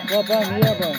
போப்பா நீயாப்பா.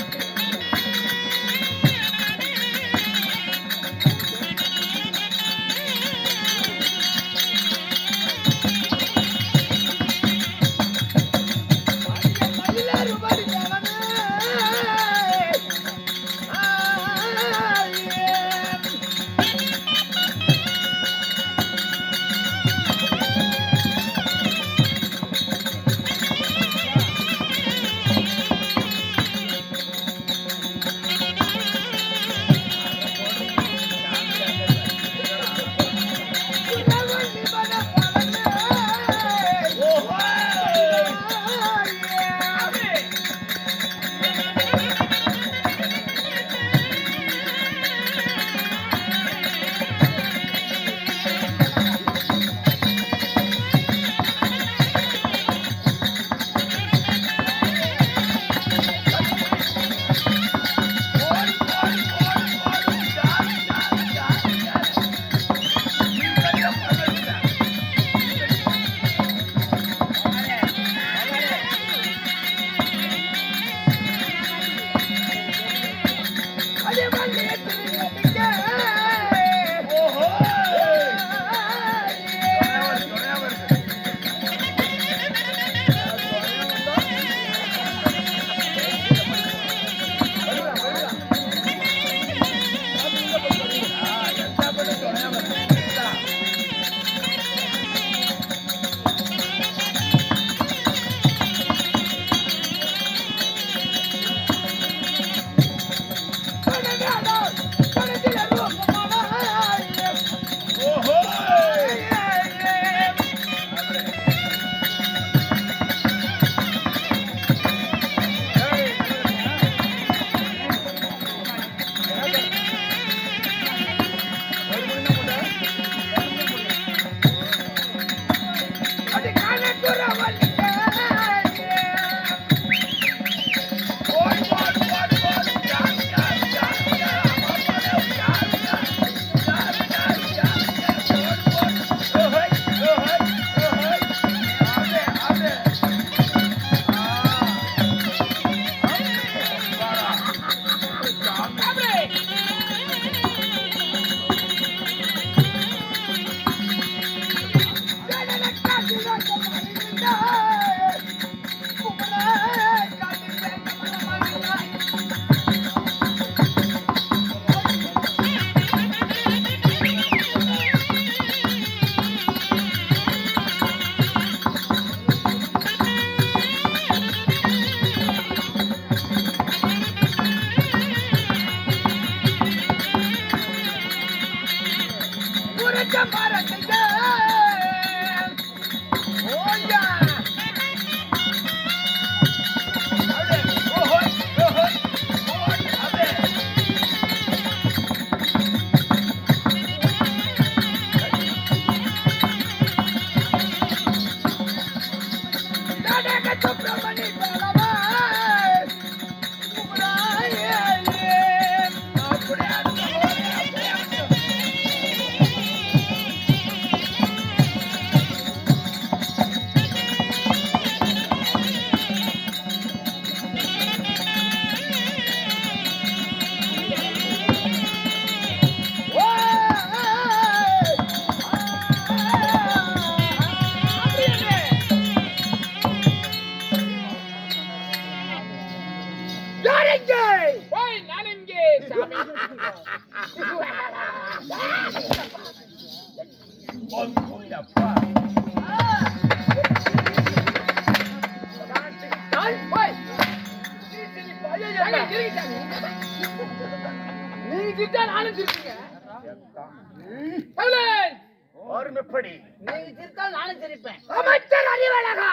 அமைச்சர் அறிவழகா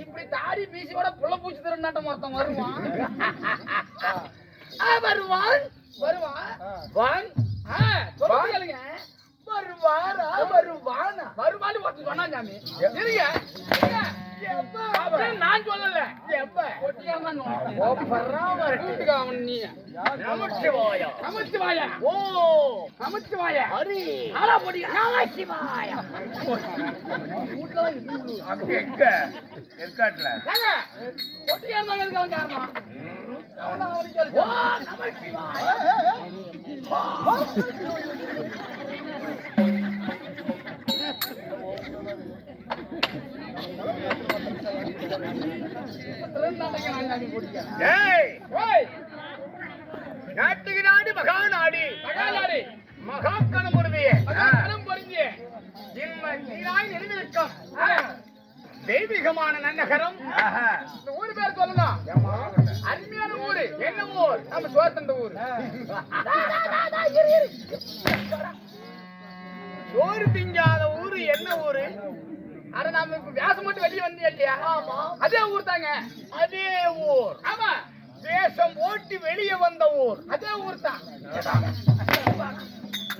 இப்படி தாடி மீசியோட புள்ள பூச்சி திருநாட்டம் மொத்தம் வருவான் வருவான் வருவான் வருவான் வருவான்னு ஒருத்தர் சொன்னா சாமி இருங்க நான் சொல்லல. எப்ப ஒட்டியாம அவன் நீ நமச்சிவாயா நமச்சிவாயா ஓ நமச்சிவாயா ஹரி ஆலா பொடி நமச்சிவாயா அங்க எங்க எஸ்காட்ல ஒட்டியாம இருக்கான் காரணம் அவன அவருக்கு ஓ நமச்சிவாயா நாட்டுக்கு நாடு மகாநாடு மகாநாடு மகாக்கணம் பொருந்திய மகாக்கணம் பொருந்திய நீராய் நிறைந்திருக்கும் தெய்வீகமான நன்னகரம். இந்த ஊரு பேர் சொல்லணும். அருமையான ஊரு. என்ன ஊர்? நம்ம சோத்தண்ட ஊரு. சோறு திங்காத ஊரு என்ன ஊரு? அட நாம இப்ப வேஷம் மட்டும் வெளியே வந்தே இல்லையா? அதே ஊர் தாங்க. அதே ஊர். ஆமா. வேஷம் ஓட்டி வெளியே வந்த ஊர். அதே ஊர் தான்.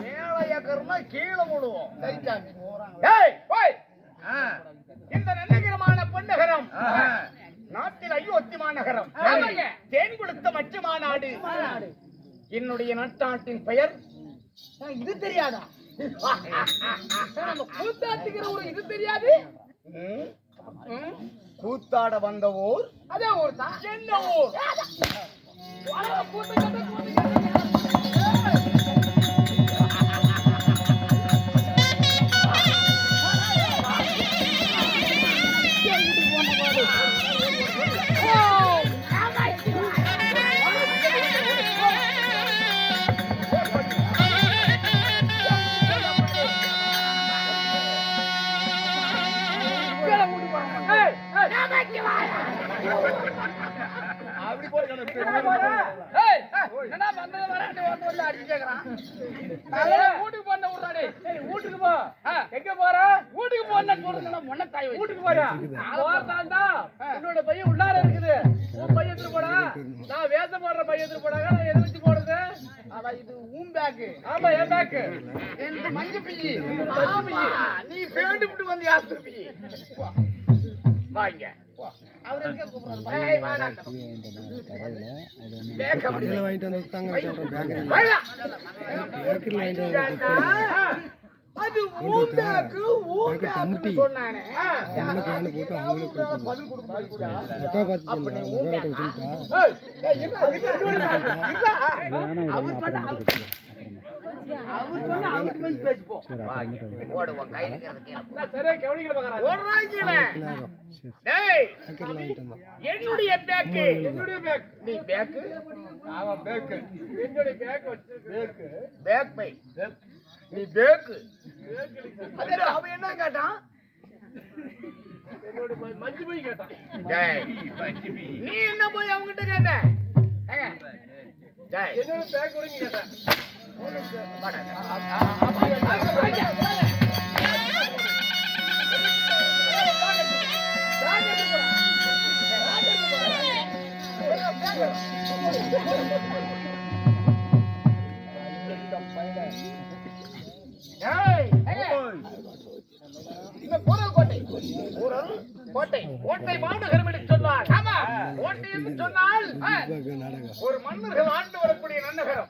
மேல ஏக்கர்னா கீழே விடுவோம். சரிச்சாமி. டேய் போய். இந்த நன்னகரமான பொன்னகரம் நாட்டில் அயோத்தி மாநகரம். தேன் கொடுத்த மச்சு மாநாடு. என்னுடைய நட்டாட்டின் பெயர் இது தெரியாதா? நம்ம கூத்தாட்டுகிற ஊர் இது தெரியாது? கூத்தாட வந்த ஊர் அதே ஊர் தான். என்ன ஊர்? அப்படி போய் என்ன வந்தது வராண்டி வந்து அடிச்சு கேக்குறான். வீட்டுக்கு போன விடுறாடி. வீட்டுக்கு போ. எங்க போற? வீட்டுக்கு போன சொல்றேன். முன்ன தாய் வீட்டுக்கு போறியா? போறதாண்டா உன்னோட பையன் உள்ளார இருக்குது. உன் பையன் எடுத்து போடா. நான் வேஷம் போடுற பையன் எடுத்து போடாங்க. நான் எதை வச்சு போடுறது? அட இது ஊம் பேக்கு. ஆமா என் பேக்கு. இந்த மஞ்சள் பிள்ளி. நீ பேண்டு விட்டு வந்து யாத்திருப்பி. வாங்க. அவர் எங்க கூப்பிடுறாரு? ஏய் வாடா. பேக்க கடையில் வாங்கிட்டு வந்து தாங்க பேக்கரி வாடா. பேக்கரியில் வாங்கிட்டு வந்து அது ஊண்டாக்கு ஊண்டாக்கு சொன்னானே. அவனுக்கு வேலை போட்டு அவங்களுக்கு பதில் கொடுக்க அக்கா பார்த்து அக்கா வச்சுட்டா ஏய் என்ன அவர் பண்ண அவருக்கு போய் பேசிப்போம். ஓடுவோம் கையில நான் சரியா கவனிக்கல பாக்கறேன். ஓடுறாங்கல. டேய் பேக்கரியில் வாங்கிட்டு வந்தான் என்னுடைய பேக் நீ பேக் ஆமா பேக் என்னுடைய பேக் வச்சிருக்கு பேக் பை நீ பேக் அதே அவன் என்ன கேட்டான்? என்னோட மஞ்சு போய் கேட்டான். டேய் நீ என்ன போய் அவங்க கிட்ட கேட்ட? டேய் என்னோட பேக் கூட நீ கேட்ட. கோட்டை கோட்டை மாநகரம் என்று சொன்னார். ஆமா கோட்டை என்று சொன்னால் நாடகம் ஒரு மன்னர்கள் ஆண்டு வரக்கூடிய நன்னகரம்.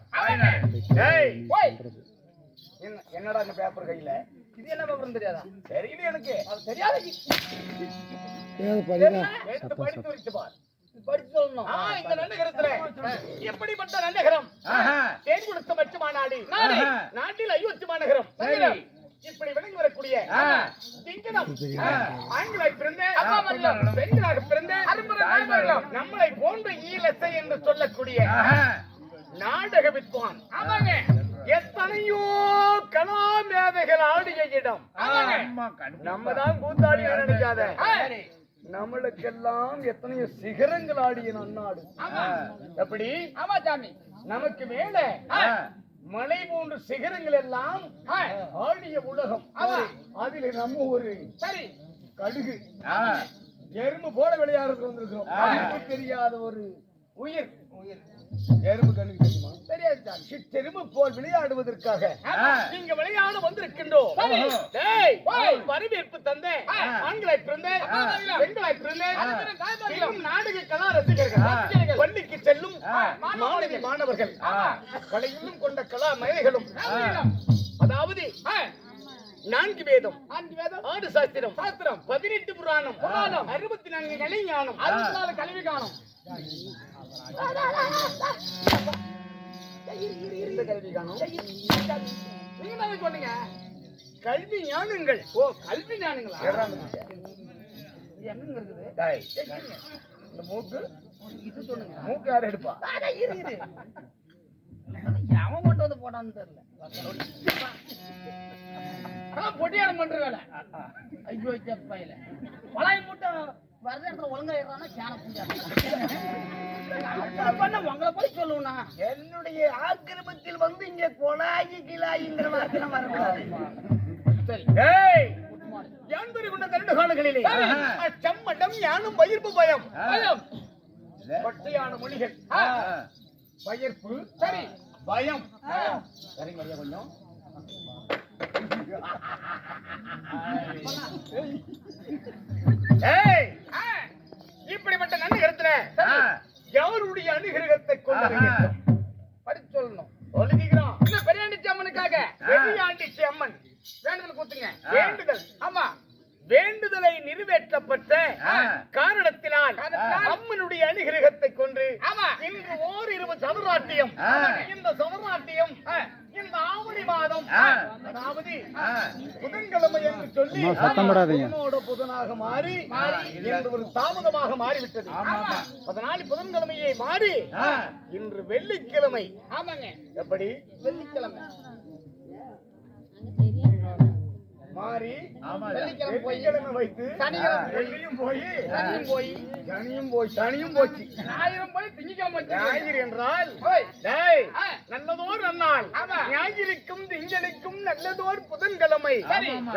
என்னடா இந்த பேப்பர் கையில? இது என்ன பேப்பர் தெரியாதா? தெரியல எனக்கு. அது தெரியாது. படித்து வச்சு பார். படிச்சு சொல்லணும். இந்த நன்னகரத்துல எப்படிப்பட்ட நன்னகரம்? தேன் கொடுத்த மச்சு மாநாடு. நாட்டில் அயோத்தி மாநகரம். இப்படி விளங்கி வரக்கூடிய திங்கனம் ஆங்கிலாய் பிறந்த பெண்களாக பிறந்த நம்மளை போன்ற ஈழத்தை என்று சொல்லக்கூடிய நாடக வித்வான். ஆமாங்க எத்தனையோ கலா மேதைகள் ஆடிய இடம். நம்ம தான் கூத்தாடி நினைக்காத. நம்மளுக்கெல்லாம் எத்தனையோ சிகரங்கள் ஆடிய நன்னாடு. எப்படி? ஆமா சாமி. நமக்கு மேல மலை போன்ற சிகரங்கள் எல்லாம் ஆடிய உலகம். அதில் நம்ம ஒரு சரி கடுகு எறும்பு போல விளையாடுறது வந்திருக்கிறோம். தெரியாத ஒரு உயிர் எறும்பு கண்ணுக்கு தெரியுமா? தெரியாது சாமி. சிற்றெரும்பு போல் விளையாடுவதற்காக நீங்க விளையாட வந்திருக்கின்றோம். டேய், வரவேற்பு தந்த ஆண்களாய் பிறந்த பெண்களாய் பிறந்த இன்னும் நாடக கலா ரசிகர்கள், பள்ளிக்கு செல்லும் மாணவி மாணவர்கள், கலையிலும் கொண்ட கலா மயைகளும், அதாவது 4 வேதம், 6 சாஸ்திரம், 18 புராணம், 64 கலை ஞானம், 64 கல்வி ஞானம். எந்த கல்வி ஞானம்? நீங்க தானே சொன்னீங்க கல்வி ஞானங்கள். ஓ, கல்வி ஞானங்களா? என்னங்க இருக்குது? டேய், இந்த மூக்கு இது சொல்லுங்க. மூக்கு யார் எடுப்பா? அவன் மட்டும் வந்து போட்டான்னு தெரியல. பொட்டியாரம் பண்ற வேலை. ஐயோ செப்பையில பழைய மூட்டை வர்ற இடத்துல ஒழுங்கா ஏறானா சேன பூஜா பண்ண உங்களை போய் சொல்லுவா. என்னுடைய ஆக்கிரமத்தில் வந்து இங்க கொலாயி கிளாயிங்கிற வார்த்தை வரக்கூடாது. சரி. ஏய், யான்பெரு கொண்ட கரண்டு காலங்களிலே அச்சம்மடம் யானும் பயிர்ப்பு பயம் பட்டையான மொழிகள் பயிர்ப்பு சரி பயம் சரி மரியா கொஞ்சம் ஏய், இப்படிப்பட்ட நன்னிகரத்துல யாருடைய அனுகிரகத்தை கொண்டு படிச்சு சொல்லணும். சொல்லுகிறோம். இன்னும் பெரியாண்டிச்சி அம்மனுக்காக பெரியாண்டிச்சி அம்மன் வேண்டுதல் கூத்துங்க. வேண்டுதல். ஆமா, வேண்டுதலை நிறைவேற்றப்பட்ட காரணத்தினால் அம்மனுடைய அனுகிரகத்தை கொண்டு இன்று ஓரிரவு சதுராட்டியம். இந்த சதுராட்டியம் இந்த ஆவணி மாதம், அதாவது புதன்கிழமை என்று சொல்லி புதனோட புதனாக மாறி இன்று ஒரு தாமதமாக மாறிவிட்டது. அதனால் புதன்கிழமையை மாறி இன்று வெள்ளிக்கிழமை. ஆமாங்க, எப்படி வெள்ளிக்கிழமை மாறி வெள்ளிக்கிழமை போய் வெள்ளிக்கிழமை வைத்து சனிக்கிழமை வெள்ளியும் போய் சனியும் போய் சனியும் போச்சு. ஞாயிறும் போய் திங்கக்கிழமை ஞாயிறு என்றால் டேய், நல்லதோர் நன்னாள். ஞாயிறுக்கும் திங்களுக்கும் நல்லதோர் புதன்கிழமை.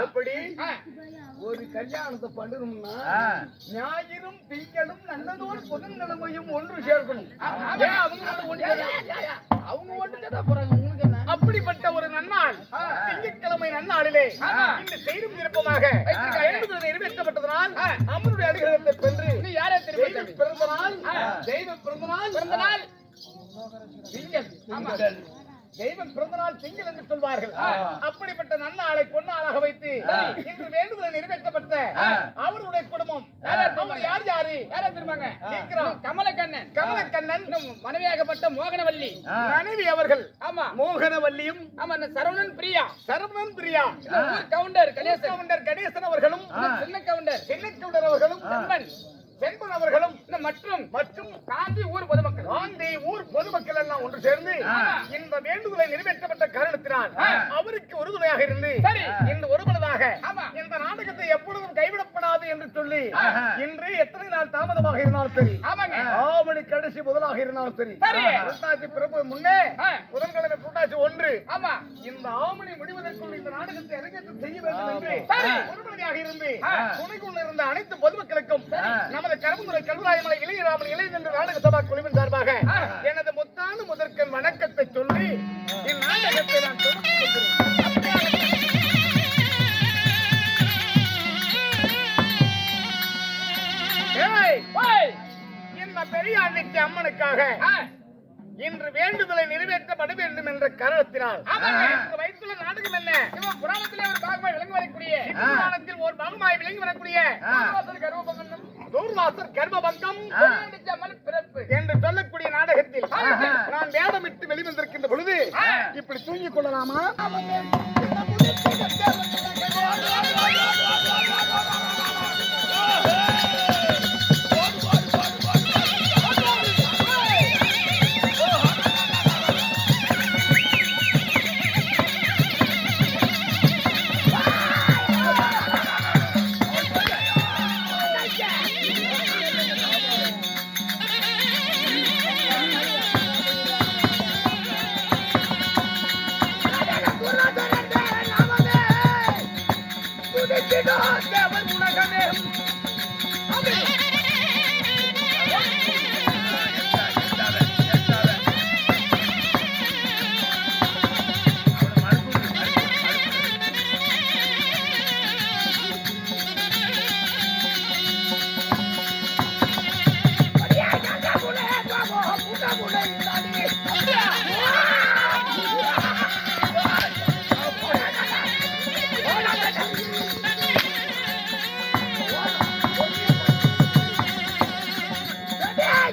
எப்படி ஒரு கல்யாணத்தை பண்ணணும்னா ஞாயிறும் திங்களும் நல்லதோர் புதன்கிழமையும் ஒன்று சேர்க்கணும். அவங்க ஒன்று போறாங்க. உங்களுக்கு என்ன? அப்படிப்பட்ட ஒரு நன்னாள் திங்கட்கிழமை நன்னாளிலே இந்த செய்தும் விருப்பமாக வேண்டுதல் நிறைவேற்றப்பட்டதனால் அம்மனுடைய அனுகிரகத்தை பெற்று யாரே திரும்ப பிறந்த நாள் தெய்வம் பிறந்த நாள் திங்கள். தெய்வம் பிறந்த நாள் திங்கள் என்று சொல்வார்கள். அப்படிப்பட்ட நன்னாளை பொன்னாளாக வைத்து இன்று வேண்டுதல் நிறைவேற்றப்பட்ட அவருடைய குடும்பம் யார் யாரு யாரா திரும்பாங்க? கமலக்கண்ணன் மனைவியாகப்பட்ட மோகனவல்லி மனைவி அவர்கள். ஆமா, மோகனவல்லியும் ஆமா, சரவணன் பிரியா கவுண்டர் கணேசன் அவர்களும் சின்ன கவுண்டர் அவர்களும் செண்பன் அவர்களும் மற்றும் காந்தி ஊர் பொதுமக்கள் எல்லாம் ஒன்று சேர்ந்து இந்த வேண்டுதலை நிறைவேற்றப்பட்ட காரணத்தினால் அவருக்கு உறுதுணையாக இருந்து இந்த ஒருமனதாக இந்த நாடகத்தை எப்பொழுதும் கைவிடப்படாது என்று சொல்லி இன்று எத்தனை நாள் தாமதமாக இருந்தாலும் சரி, ஆவணி கடைசி முதலாக இருந்தாலும் சரி, புரட்டாசி பிறப்பு முன்னே புதன்கிழமை புரட்டாசி 1 இந்த ஆவணி முடிவதற்குள் இந்த நாடகத்தை அரங்கேற்றம் செய்ய வேண்டும் என்று ஒருமனதாக இருந்து துணை கொண்டிருந்த அனைத்து பொதுமக்களுக்கும் நமது கரும்புரை கல்வராயமலை இளையராமன் இளைஞர் நாடக சபா குழுவின் சார்பாக எனது முத்தான முதற்கன் வணக்கத்தை சொல்லி இந்நாடகத்தை நான் தொடர்ந்து இந்த பெரியாண்டிக்கு அம்மனுக்காக இன்று வேண்டுதலை நிறைவேற்றப்பட வேண்டும் என்ற காரணத்தினால் வைத்துள்ள நாடகம் என்ன? புராணத்திலே ஒரு பாகமாய் விளங்கி வரக்கூடிய புராணத்தில் ஒரு பாகமாய் விளங்கி வரக்கூடிய தூர்வாசர் கர்மபங்கம் பிறப்பு என்று சொல்லக்கூடிய நாடகத்தில் நான் வேதமிட்டு வெளிவந்திருக்கின்ற பொழுது இப்படி தூங்கிக் கொள்ளலாமா? Let's go!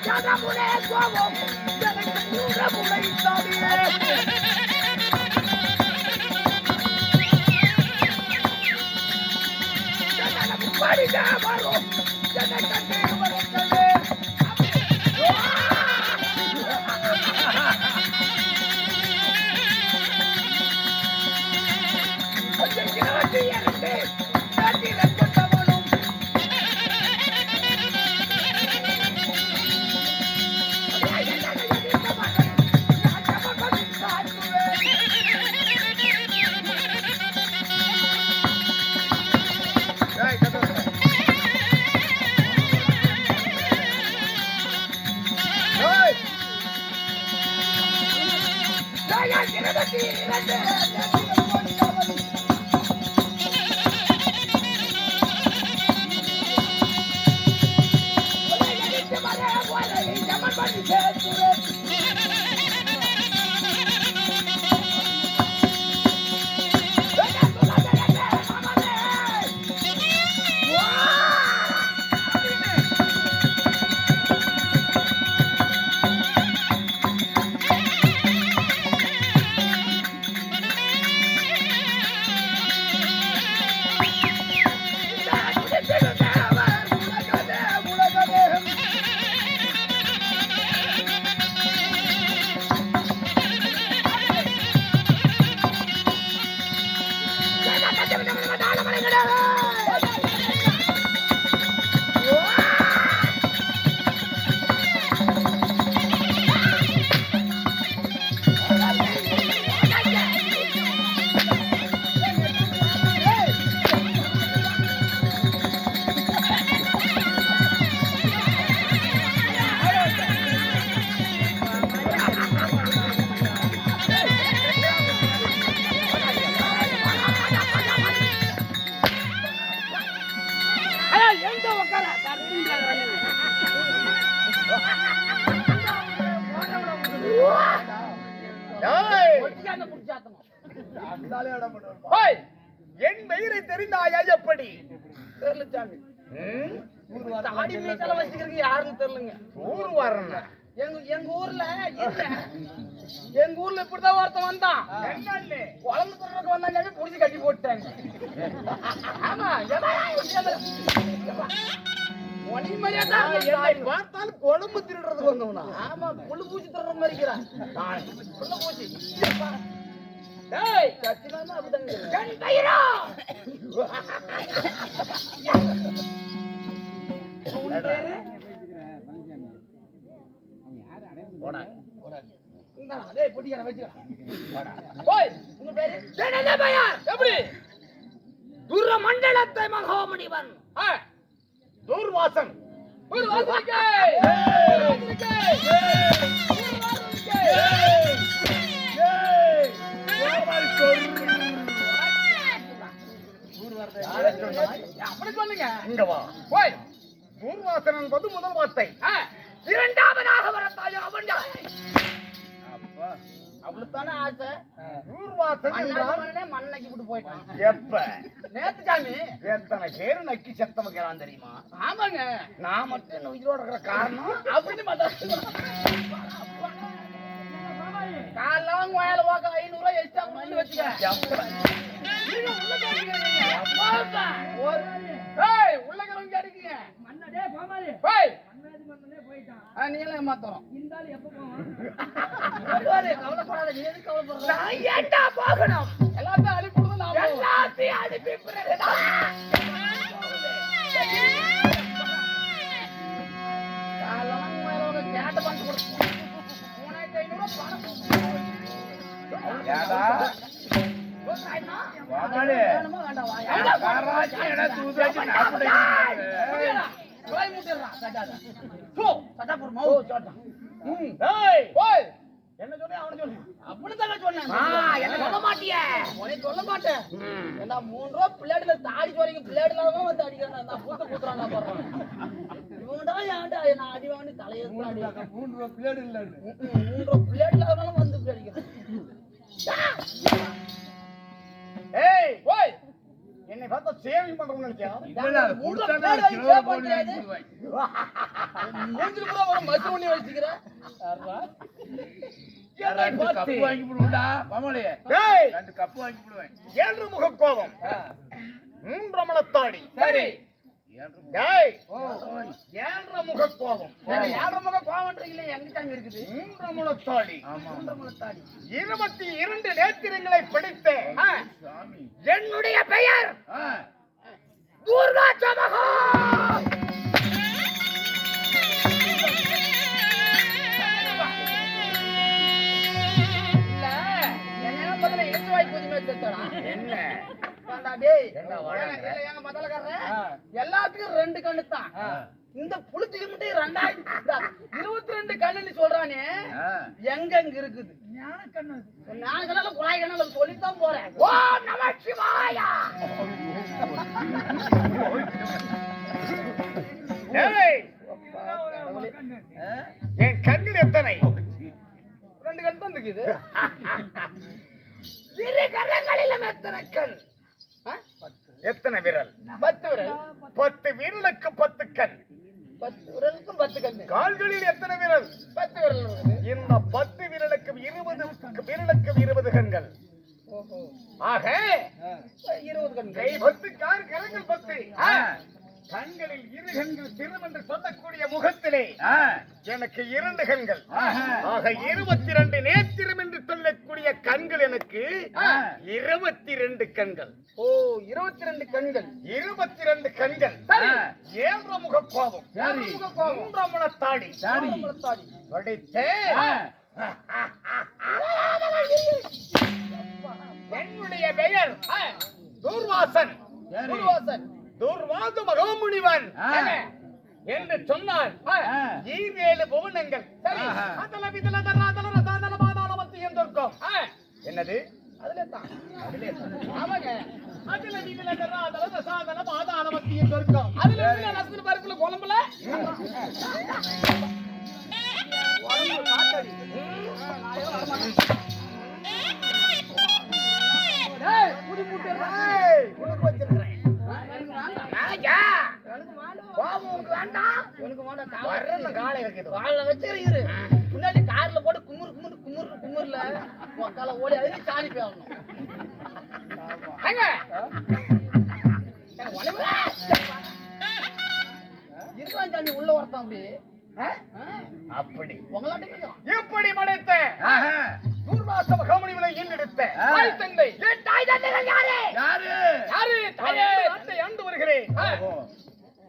ஜனமுனே கோபம் எனக்கு மூடமுனை தாடியே படிதா வரும் ஜனகண்டே வரங்களே அஜினாதி இரண்டே நாட்டில கொண்டவனும் என் பெயரை தெரிந்தாயா எப்படி? யாருன்னு தெரியலங்க. ஊர் வரணும். எங்க ஊர்ல இப்படிதான் ஒருத்தன் வந்தான். குழம்பு துறக்கு வந்தாங்க புடிச்சு கட்டி போட்டாங்க. ஆமா பார்த்தாலும் குழம்பு திருடுறதுக்கு வந்தவனா? ஆமா புல்லு பூச்சி தர்ற மாதிரி இருக்கிறான். புல்லு பூச்சி டேய் சத்தியமா அப்படிதான் கண் தயிரா போடா போடா இங்க டேய் பொடியா வெச்சுடா போடா ஓய் உங்க பேரு என்னடா பையா எப்படி துர்ர மண்டலத்தை மகாமுனிவன் தூர்வாசன் தூர்வாசனுக்கு அப்படி சொல்லுங்க. இங்க வா. போய் தூர்வாசன் என்பது முதல் வார்த்தை. இரண்டாவதாக வரத்தாலும் அவன் அவ்வளவுதானே ஆசை. தூர்வாசன் என்றால் மண்ணக்கி விட்டு போயிட்டான். எப்ப? நேத்து சாமி எத்தனை பேரு நக்கி செத்த வைக்கிறான் தெரியுமா? ஆமாங்க. நான் மட்டும் என்ன உயிரோட இருக்கிற காரணம் அப்படின்னு காலம் வயல வாக்க 500 ரூபாய் எக்ஸ்ட்ரா கொடுத்து வச்சுக்க. உள்ளக்கிறவங்க அடிக்குங்க. நீ எல்லாம் ஏமாத்தறோம். கவலைப்படாத. நீ எதுக்கு கவலைப்படுற? நான் ஏன்டா போகணும்? எல்லாத்தையும் அனுப்பி விடுங்க. நான் எல்லாத்தையும் அனுப்பி விடுறேடா. காலம் வயல கேட்ட பண்ணி கொடுத்து 3500 பணம் ஏடா வாங்களே காராச்சி எட தூதாச்சி நாப்படை கோய் முட்டறா சட்டாத சோ சட்டா போற மோ சட்டா டேய் ஓய் என்ன சொன்னே அவன சொல்லு அப்படி தான் சொன்னேன் என்ன சொல்ல மாட்டியே உனக்கு சொல்ல மாட்டேன் என்ன 3 ரூபாய் பிளேட்ல தாடி போறீங்க பிளேட்ல வந்து அடிக்கறேன் நான் பூத்த பூத்துறான் நான் போறேன் இவன்டா ஏன்டா நான் அடி வாங்கி தலையேத்து அடி 3 ரூபாய் பிளேட் இல்ல 3 ரூபாய் பிளேட்ல வந்து அடிக்கறேன் ஏய் ஓய் என்னை பார்த்தா சேவிங் பண்றவங்க நினைச்சா இல்ல அது மூணு கொடுத்தா பிளேடு வாங்கி கிலோ சேவ் போட்டு பண்றியாது. மூஞ்சில பூரா ஒரு மத்து ஒண்ணி வச்சிக்கிற. ரெண்டு கப்பு வாங்கி போடுவேன்டா மாமலே. டேய் 2 கப்பு வாங்கி போடுவேன். 7 முக கோபம் 3 மணத்தாடி சரி. டேய் ஓய் 7 முக கோபம் ஏங்க 7 முக கோவம்ன்றீங்களே எங்க தாங்க இருக்குது? 3 மணத்தாடி ஆமா 22 நேத்திரங்களை பிடித்த சாமி. என்னுடைய பெயர் ஆ துர்கா சமகா. இல்ல என்ன பதில இழுத்து வாய் பூஜை மேல செத்தடா. என்ன வாடா டேய். என்ன வாடா? இல்ல எங்க முதலக்காரரே எல்லாத்துக்கும் 2 கண்ணு தான். இந்த புளுத்திக்கு மட்டும் 22 கண்ணுன்னு சொல்றானே ஆ எங்க இருக்குது? ஞான கண்ணால குழாய் கண்ணால சொல்லித்தான் போறேன். ஓம் நம சிவாயா. டேய் என் கண்ணில் எத்தனை 2 கண் தான் இருக்குது. இரு கரங்களிலும் எத்தனை கண் எத்தனை விரல் 10 விரல். 10 விரலுக்கு 10 கண் 10 விரலுக்கும் 10 கண்ணு. கால்களில் எத்தனை விரல் 10 விரல் இருக்குது. இந்த 10 விரலுக்கு 20 கண்கள். ஓஹோ. ஆக 20 கண்கள். கை 10 கால் கரங்கள் 10 கண்களில் 2 கண்கள் திறம் என்று சொல்லக்கூடிய முகத்திலே ஆ எனக்கு 2 கண்கள். ஆஹா. ஆக 22 நேத்திரம் என்று சொல்லக்கூடிய கண்கள் எனக்கு 22 கண்கள். ஓ 22 கண்கள். 22 கண்கள். சரி. 7 முக கோபம். சரி. 3 மணத்தாடி. சரி. தாடி. படித்தே ஆ என்னுடைய பெயர் துர்வாசன். சரி. குருவாசன். துர்வாச மகாமுனிவன் ஆ. என்று சொன்னார். ஆ. 7 புவனங்கள். சரி. ஆஹா. அதல விதல தராதல ரதாதல பாதாளமத்தி என்றிருக்கும். என்னது அதுல தான். அதிலே ஆமாங்க. அதுல விதல தராதல ரதாதல பாதாளமத்தி என்றிருக்கும். அதுல இருந்து நசுக்கு பருப்புல குழம்புல உடம்பு காட்டடி. டேய் புடி புடிறா. ஏய், உனக்கு வச்சிருக்கிறேன். எனக்கு வேண்டாம். நாளைக்கா? எனக்கு வேண்டாம். கோபம் உனக்கு வேண்டாம். எனக்கு வேண்டாம். வர்றேன்னு காலை இருக்குது. கால்ல வச்சிரு இரு. முன்னாடி கார்ல போட்டு குமுறல உக்கால ஓடி அதுக்கு சாணி போயணும். அங்க இருக்கான் சாணி உள்ள வரத்தான் அப்படி. அப்படி உங்களாட்ட எப்படி மடைத்த ஆஹா. துர்வாச மகாமுனிவனை ஈண்டெடுத்த ஆ. தாய் தந்தை என் தாய் தந்தைகள் யாரு? யாரு? யாரு? தாயே நாட்டை ஆண்டு வருகிறேன். ஓஹோ.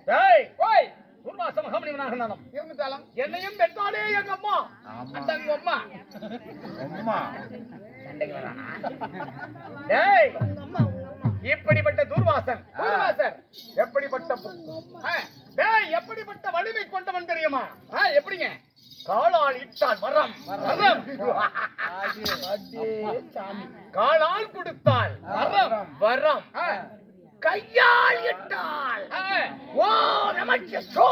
டேய் ஓய் துர்வாச மகாமுனிவனாக நானும் இருந்துட்டாலும் என்னையும் பெற்றாலே எங்க அம்மா. ஆமா. அந்தங்க அம்மா அம்மா. சண்டைக்கு வரானா? டேய் உங்க அம்மா இப்படிப்பட்ட துர்வாசன் குருவாசன் எப்படிப்பட்ட டேய் எப்படிப்பட்ட வலிமை கொண்டவன் தெரியுமா? எப்படிங்க? காலால் இட்டால் வரம் வரம். அடே சாமி. காலால் கொடுத்தால் வரம் வரம். கையால் இட்டால் ஓ நமக்கு சோ.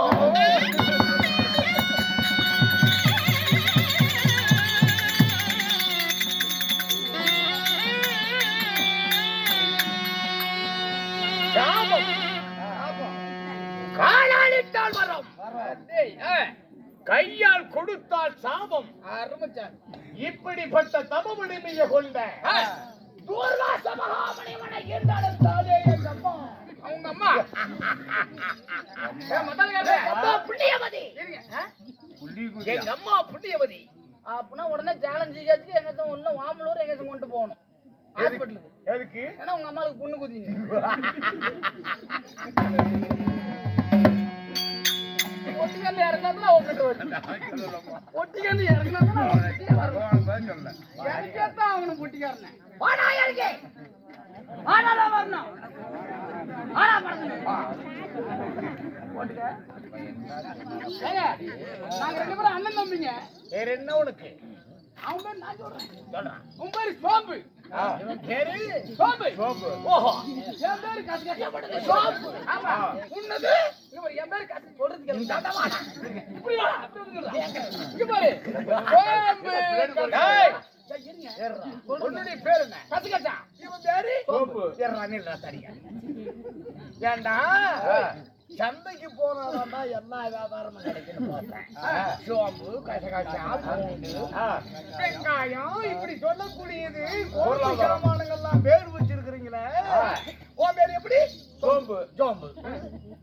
சாபம். காலால் இட்டால் வரம் டேய் கையால் கொடுத்தால் சாபம். அருமச்சான். இப்படிப்பட்ட தபவலிமையை கொண்ட துர்வாச மகாமுனிவனை ஈண்டெடுத்தாலே எங்க அம்மா. அவங்க அம்மா முதல்ல அம்மா புண்ணியவதி. புள்ளி எங்க அம்மா புண்ணியவதி. அப்படின்னா உடனே சேலஞ்ச் செய்யாச்சுக்கு எங்க உள்ள வாமலூர் எங்க கொண்டு போகணும் ஹாஸ்பிட்டலுக்கு. எதுக்கு? ஏன்னா உங்க அம்மாவுக்கு புண்ணு குதிங்க. ஒட்டிக்கல்ல இறங்கினா உங்ககிட்ட வரும். ஒட்டிக்கல்ல இறங்கினா சொல்ல. இறங்கியாத்தான் அவனுக்கு பொட்டிக்காரன. வாடா இறங்கி. ஆனாதான் வரணும். ஆனா படத்துல ஏங்க, நாங்க 2 பேரும் அண்ணன் தம்பிங்க. வேற என்ன உனக்கு? அவன் பேர் நான் சொல்றேன். சொல்றான். உன் பேரு சோம்பு. இவன் பேரு சோம்பு. ஓஹோ. என் பேரு கசகசப்படுது சோம்பு. ஆமா. உன்னது இவர் என் பேரு கச சொல்றதுக்கு இப்படி வா. அப்படி வந்து சொல்றா. இங்க பாரு. சோம்பு. டேய், இருங்க உன்னுடைய பேர் என்ன? கசகசா இவன் பேரு சோம்பு. ஏறா நில்றா தடியா. ஏண்டா சந்தைக்கு போனாதான்டா என்ன வியாபாரம் கிடைக்குன்னு பார்த்தேன். சோம்பு, கசகசா, பூண்டு, வெங்காயம் இப்படி சொல்லக்கூடியது பொருள் சாமான்கள்லாம் பேர் வச்சிருக்கிறீங்களே. உன் பேர் எப்படி? சோம்பு சோம்பு.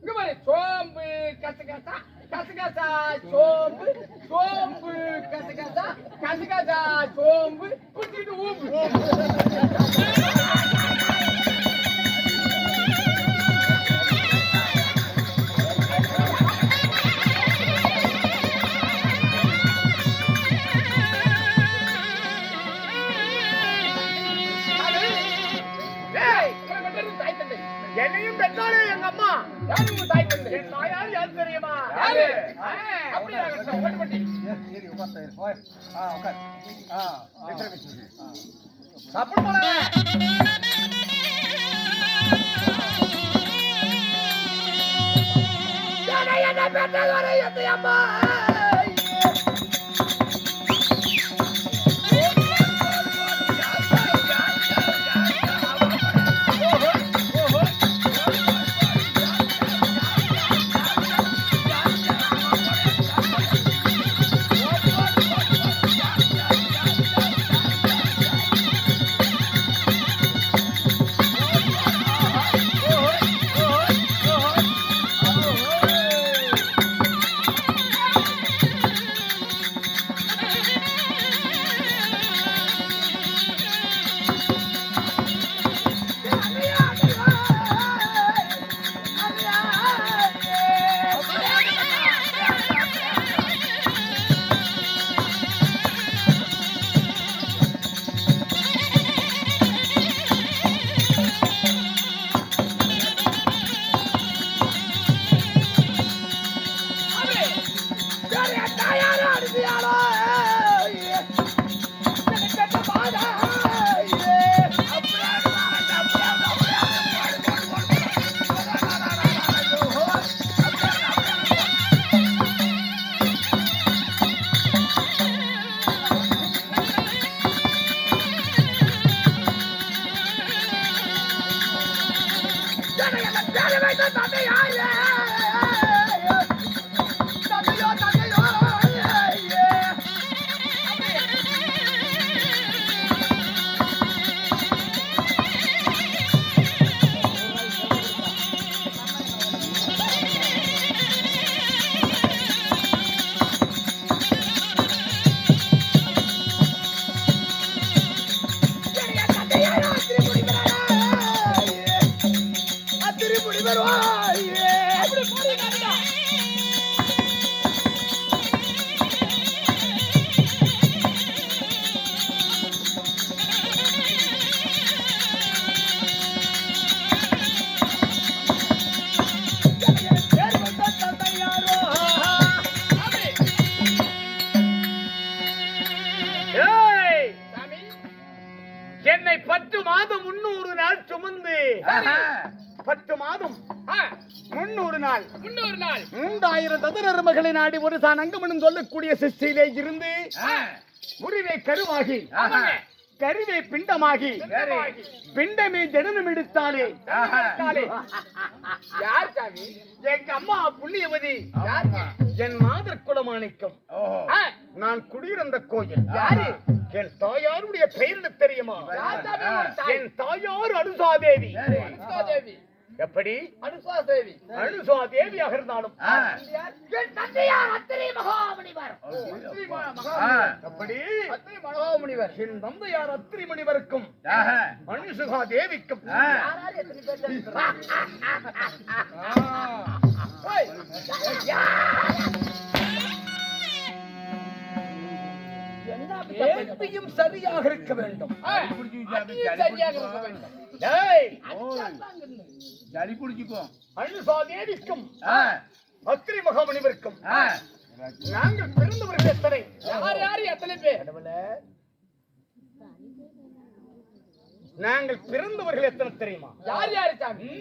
இங்க பாரு சோம்பு கசகசா கசகசா சோம்பு சோம்பு கசகசா கசகசா சோம்பு குடிச்சிட்டு ஊம்பு என்னையும் பெற்றாலே எங்க அம்மா. யாரு உங்க தாய் தந்தை? என் தாயார் யார் தெரியுமா? யாரு? அப்படியா ஓட்டுப்பட்டி சாப்பிட போறேன். என்ன பெற்றது வரை எந்த அம்மா? என்னை 10 மாதம் 300 நாள் சுமந்து 10 மாதம் 300 நாள் 3000 ததரமகளை நாடி ஒரு தான் அங்கமனும் சொல்லக்கூடிய சிஷ்டியிலே இருந்து முறிவை கருவாகி கருவே பிண்டமாகி பிண்டமே ஜனனம் எடுத்தாலே யார் சாமி? எங்க அம்மா புண்ணியவதி என் மாதர் குலமாணிக்கம். நான் குடியிருந்த கோயில். யாரு? என் தாயாருடைய பெயர் தெரியுமா? என் தாயார் அனுசாதேவி. தேவி எப்படி? அனுசா தேவி அனுசாதேவியாக இருந்தாலும் என் தந்தையார் அத்திரி மகாமுனிவர் எப்படி? அத்திரி மகாமுனிவர் என் தந்தையார் அத்திரி முனிவருக்கும் அனுசுகா தேவிக்கும் யாராரு எத்தனை பேர் தெரியுமா? என்ன ஏத்தியும் சரியாக இருக்க வேண்டும். சரியாக இருக்க வேண்டும். ஏய், சளி பிடிச்சுக்கோ. அனுசா தேவிக்கும் அத்திரி மகாமுனிவருக்கும் நாங்கள் பிறந்தவர்கள் எத்தனை? யார் எத்தனை பேர்? நாங்கள் பிறந்தவர்கள் எத்தனை தெரியுமா? யார் சாமி?